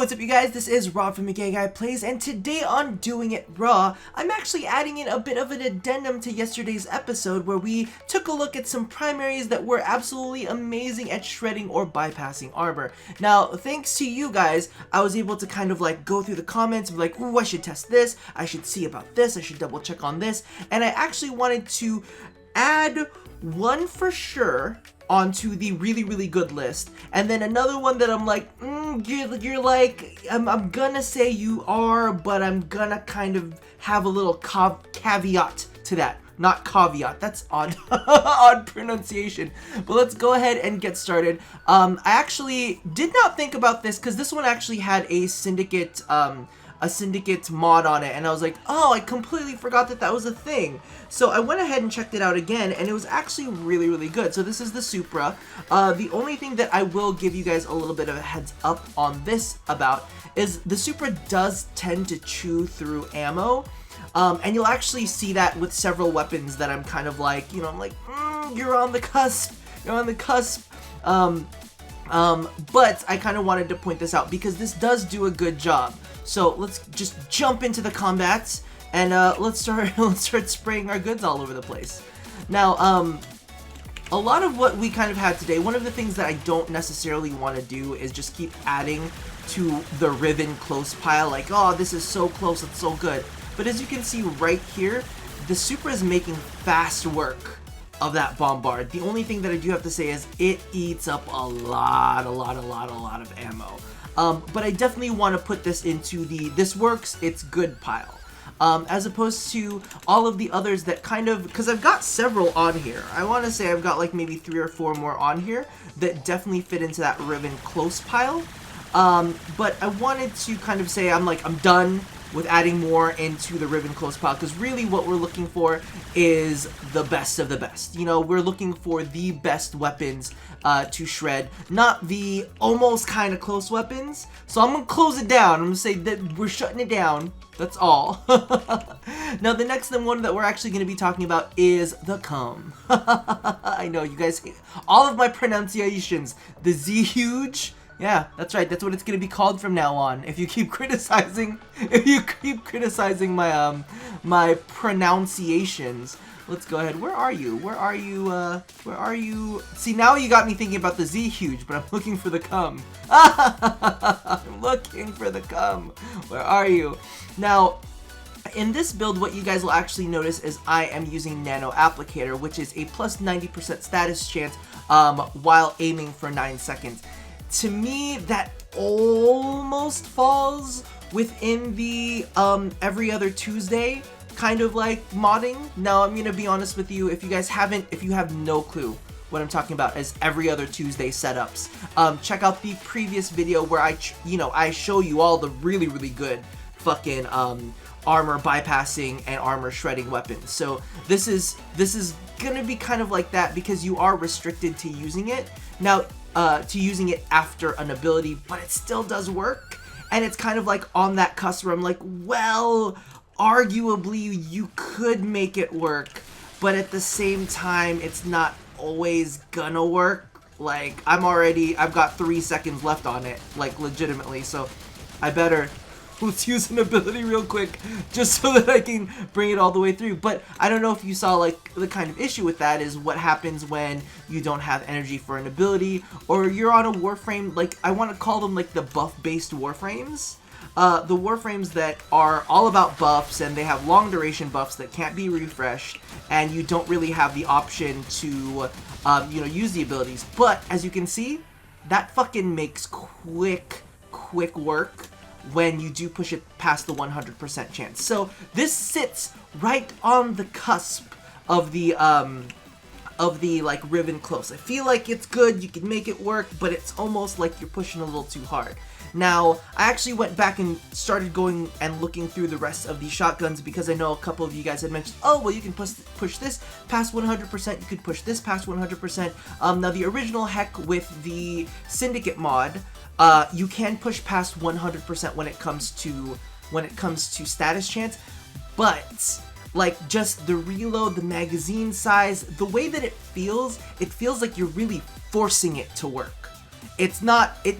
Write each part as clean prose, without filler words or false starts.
what's up you guys, this is Rob from Guy Plays, and today on Doing It Raw, I'm actually adding in a bit of an addendum to yesterday's episode where we took a look at some primaries that were absolutely amazing at shredding or bypassing armor. Now, thanks to you guys, I was able to kind of like go through the comments and be like, ooh, I should test this, I should see about this, I should double check on this, and I actually wanted to add one for sure onto the really good list, and then another one that I'm like, you're like, I'm gonna say you are, but I'm gonna kind of have a little caveat to that. Not caveat, that's odd, odd pronunciation. But let's go ahead and get started. I actually did not think about this because this one actually had a syndicate mod on it, and I was like, oh, I completely forgot that that was a thing. So I went ahead and checked it out again, and it was actually really good. So this is the Supra. The only thing that I will give you guys a little bit of a heads up on this about is the Supra does tend to chew through ammo. And you'll actually see that with several weapons that I'm kind of like, you know, I'm like, you're on the cusp, you're on the cusp. But I kind of wanted to point this out because this does do a good job. So let's just jump into the combats and let's start spraying our goods all over the place. Now, a lot of what we kind of had today, one of the things that I don't necessarily want to do is just keep adding to the Riven close pile, like, oh, this is so close, it's so good. But as you can see right here, the Supra is making fast work of that bombard. The only thing that I do have to say is it eats up a lot of ammo. But I definitely want to put this into the this works, it's good pile. As opposed to all of the others that kind of, because I've got several on here. I want to say I've got like maybe 3 or 4 more on here that definitely fit into that Riven close pile. But I wanted to kind of say I'm done with adding more into the Riven close pile, because really what we're looking for is the best of the best. You know, we're looking for the best weapons to shred, not the almost kind of close weapons. So I'm gonna close it down. I'm gonna say that we're shutting it down. That's all. Now the next one that we're actually going to be talking about is the cum. I know you guys hate all of my pronunciations. The Z huge. Yeah, that's right. That's what it's gonna be called from now on. If you keep criticizing, my my pronunciations. Let's go ahead. Where are you? Where are you? Where are you? See, now you got me thinking about the Z huge, but I'm looking for the cum. I'm looking for the cum. Where are you? Now, in this build, what you guys will actually notice is I am using Nano Applicator, which is a plus 90% status chance while aiming for 9 seconds. To me, that almost falls within the every other Tuesday kind of like modding. Now, I'm gonna be honest with you, if you have no clue what I'm talking about as every other Tuesday setups, check out the previous video where I show you all the really good fucking armor bypassing and armor shredding weapons. So this is gonna be kind of like that because you are restricted to using it now. To using it after an ability, but it still does work, and it's kind of like on that cusp where I'm like, well, arguably you could make it work, but at the same time it's not always gonna work. Like, I've got 3 seconds left on it, like legitimately, so I better let's use an ability real quick just so that I can bring it all the way through. But I don't know if you saw, like, the kind of issue with that is what happens when you don't have energy for an ability, or you're on a Warframe, like, I want to call them like the buff-based Warframes. The Warframes that are all about buffs, and they have long duration buffs that can't be refreshed, and you don't really have the option to, use the abilities. But, as you can see, that fucking makes quick work when you do push it past the 100% chance. So this sits right on the cusp of the like Riven close. I feel like it's good, you can make it work, but it's almost like you're pushing a little too hard. Now, I actually went back and started going and looking through the rest of these shotguns because I know a couple of you guys had mentioned, oh, well, you can push this past 100%, you could push this past 100%. Now, the original heck with the Syndicate mod, you can push past 100% when it comes to status chance, but like just the reload, the magazine size, the way that it feels like you're really forcing it to work. It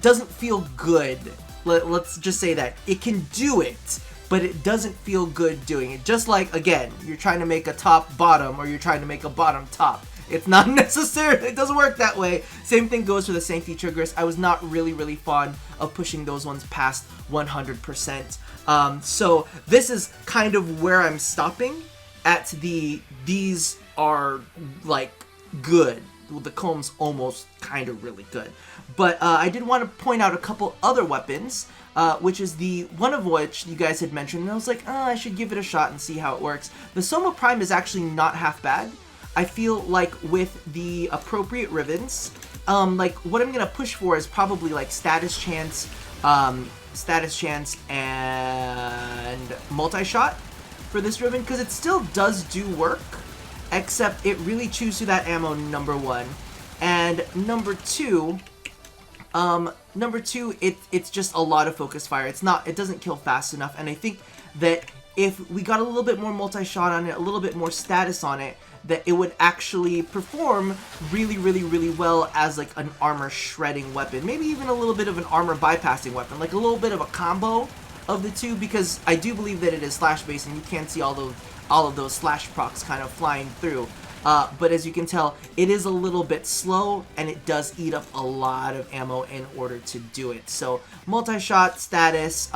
doesn't feel good Let's just say that it can do it, but it doesn't feel good doing it. Just like, again, you're trying to make a top bottom, or you're trying to make a bottom top. It's not necessary. It doesn't work that way. Same thing goes for the Sanctity Triggers. I was not really fond of pushing those ones past 100%. So this is kind of where I'm stopping at these are like good. The comb's almost kind of really good. But I did want to point out a couple other weapons, which is one of which you guys had mentioned, and I was like, oh, I should give it a shot and see how it works. The Soma Prime is actually not half bad. I feel like with the appropriate ribbons, like what I'm gonna push for is probably like status chance and multi-shot for this ribbon, because it still does do work, except it really chews through that ammo, number one. And number two, it's just a lot of focus fire. It doesn't kill fast enough, and I think that if we got a little bit more multi-shot on it, a little bit more status on it, that it would actually perform really well as like an armor shredding weapon. Maybe even a little bit of an armor bypassing weapon, like a little bit of a combo of the two, because I do believe that it is slash based and you can see all of those slash procs kind of flying through. But as you can tell, it is a little bit slow, and it does eat up a lot of ammo in order to do it. So multi-shot status,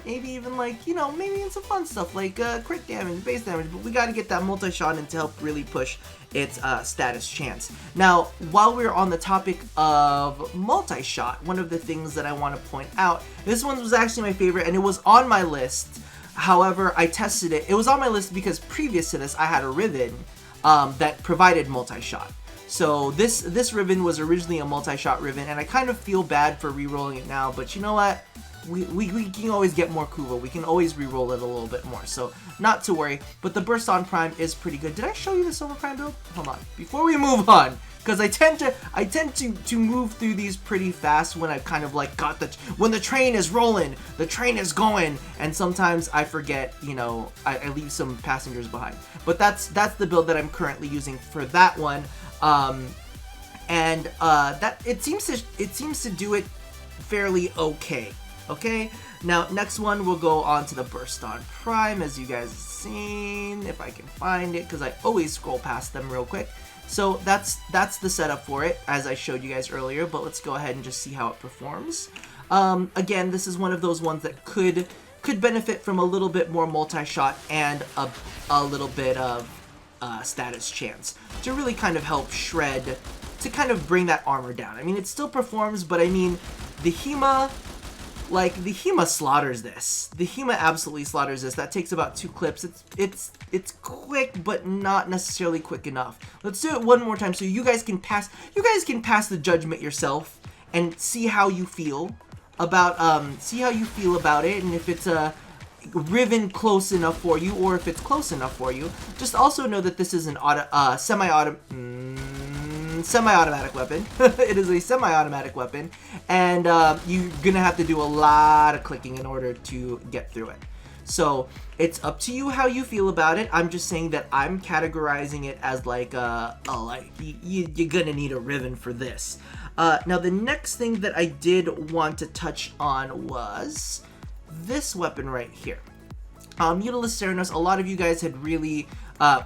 maybe even like, you know, maybe in some fun stuff like crit damage, base damage, but we got to get that multi-shot in to help really push its status chance. Now, while we're on the topic of multi-shot, one of the things that I want to point out, this one was actually my favorite, and it was on my list. However, I tested it. It was on my list because previous to this, I had a ribbon that provided multi-shot. So this ribbon was originally a multi-shot ribbon, and I kind of feel bad for re-rolling it now, but you know what? We can always get more Kuva. We can always re-roll it a little bit more, so not to worry. But the Burston Prime is pretty good. Did I show you the Soma Prime build? Hold on. Before we move on, because I tend to move through these pretty fast when I kind of like when the train is rolling, the train is going, and sometimes I forget, you know, I leave some passengers behind. But that's the build that I'm currently using for that one, that it seems to do it fairly okay. Okay, now next one we'll go on to the Burston Prime, as you guys have seen, if I can find it, because I always scroll past them real quick. So that's the setup for it, as I showed you guys earlier, but let's go ahead and just see how it performs. Again, this is one of those ones that could benefit from a little bit more multi-shot and a little bit of status chance to really kind of help shred, to kind of bring that armor down. I mean, it still performs, but I mean, the HEMA slaughters this. The HEMA absolutely slaughters this. That takes about 2 clips. It's quick, but not necessarily quick enough. Let's do it one more time so you guys can pass the judgment yourself and see how you feel about it, and if it's a ribbon close enough for you, or if it's close enough for you. Just also know that this is an semi-automatic weapon. It is a semi-automatic weapon, and you're gonna have to do a lot of clicking in order to get through it. So it's up to you how you feel about it. I'm just saying that I'm categorizing it as like you're gonna need a ribbon for this. Now the next thing that I did want to touch on was this weapon right here. Mutilis Ceranos, a lot of you guys had really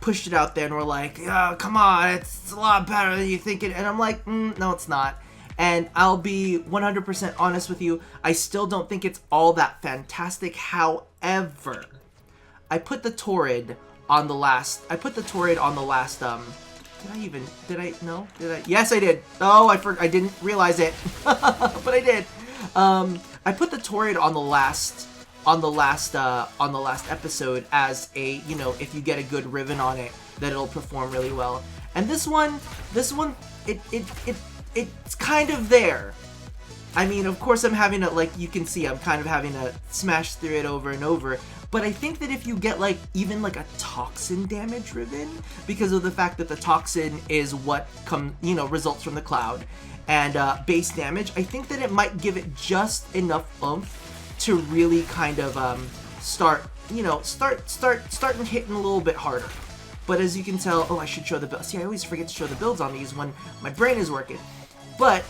pushed it out there and were like, oh, come on, it's a lot better than you think it, and I'm like, no, it's not. And I'll be 100% honest with you, I still don't think it's all that fantastic. However, I put the Torid on the last, Yes, I did. Oh, I didn't realize it, but I did. I put the Torid on the last episode as a, you know, if you get a good ribbon on it, that it'll perform really well. And this one, it's kind of there. I mean, of course, I'm having to, like, you can see, I'm kind of having to smash through it over and over. But I think that if you get, like, even, like, a toxin damage ribbon, because of the fact that the toxin is what results from the cloud, and base damage, I think that it might give it just enough oomph to really kind of start hitting a little bit harder. But as you can tell, oh, I should show the build. See, I always forget to show the builds on these when my brain is working. But,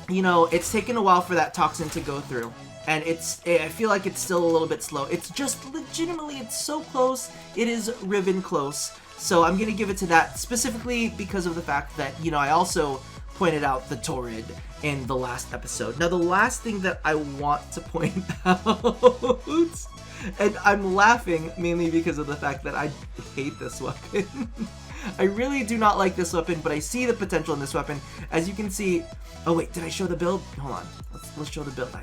you know, it's taken a while for that toxin to go through. And I feel like it's still a little bit slow. It's just legitimately, it's so close. It is ribbon close. So I'm going to give it to that specifically because of the fact that, you know, I also pointed out the Torid in the last episode. Now, the last thing that I want to point out, and I'm laughing mainly because of the fact that I hate this weapon. I really do not like this weapon, but I see the potential in this weapon. As you can see, oh wait, did I show the build? Hold on, let's show the build.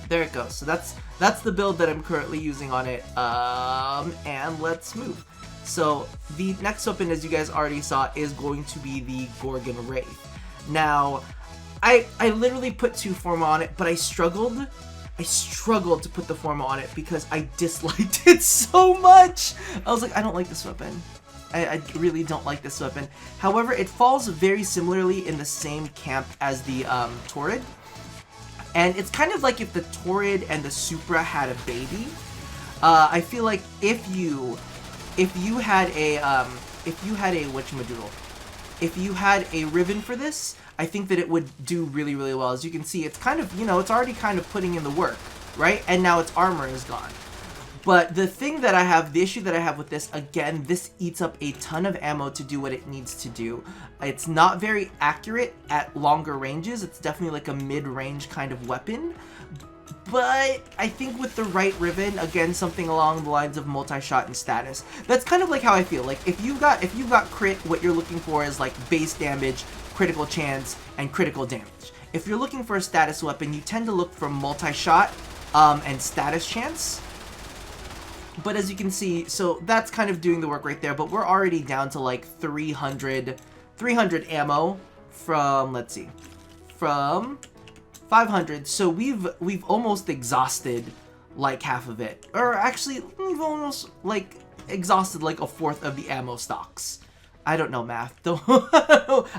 There it goes. So that's the build that I'm currently using on it. And let's move. So the next weapon, as you guys already saw, is going to be the Gorgon Wraith. Now, I literally put 2 Forma on it, but I struggled to put the Forma on it because I disliked it so much. I was like, I don't like this weapon. I really don't like this weapon. However, it falls very similarly in the same camp as the Torid. And it's kind of like if the Torid and the Supra had a baby. I feel like if you had a whatchamadoodle, if you had a ribbon for this, I think that it would do really, really well. As you can see, it's kind of, you know, it's already kind of putting in the work, right? And now its armor is gone. But the issue that I have with this, again, this eats up a ton of ammo to do what it needs to do. It's not very accurate at longer ranges. It's definitely like a mid-range kind of weapon. But I think with the right ribbon, again, something along the lines of multi-shot and status, that's kind of like how I feel. Like if you've got crit, what you're looking for is like base damage, critical chance, and critical damage. If you're looking for a status weapon, you tend to look for multi-shot and status chance. But as you can see, so that's kind of doing the work right there, but we're already down to like 300 ammo from, let's see, from 500. So we've almost exhausted like half of it. Or actually, we've almost like exhausted like a fourth of the ammo stocks. I don't know math, though.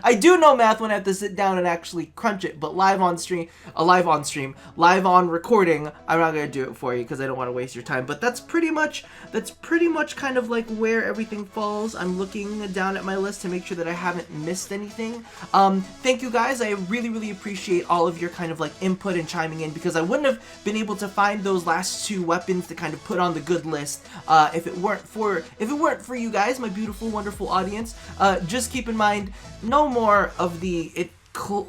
I do know math when I have to sit down and actually crunch it, but live on recording, I'm not gonna do it for you because I don't want to waste your time. But that's pretty much kind of like where everything falls. I'm looking down at my list to make sure that I haven't missed anything. Thank you guys. I really, really appreciate all of your kind of like input and chiming in, because I wouldn't have been able to find those last 2 weapons to kind of put on the good list if it weren't for you guys, my beautiful, wonderful audience. Just keep in mind, no more of the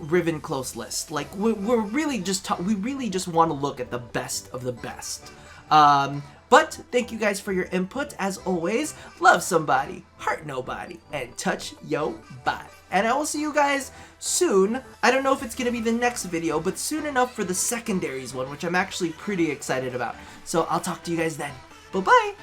ribbon close list. Like we really just want to look at the best of the best. But thank you guys for your input. As always, love somebody, hurt nobody, and touch yo body. And I will see you guys soon. I don't know if it's gonna be the next video, but soon enough for the secondaries one, which I'm actually pretty excited about. So I'll talk to you guys then. Bye bye.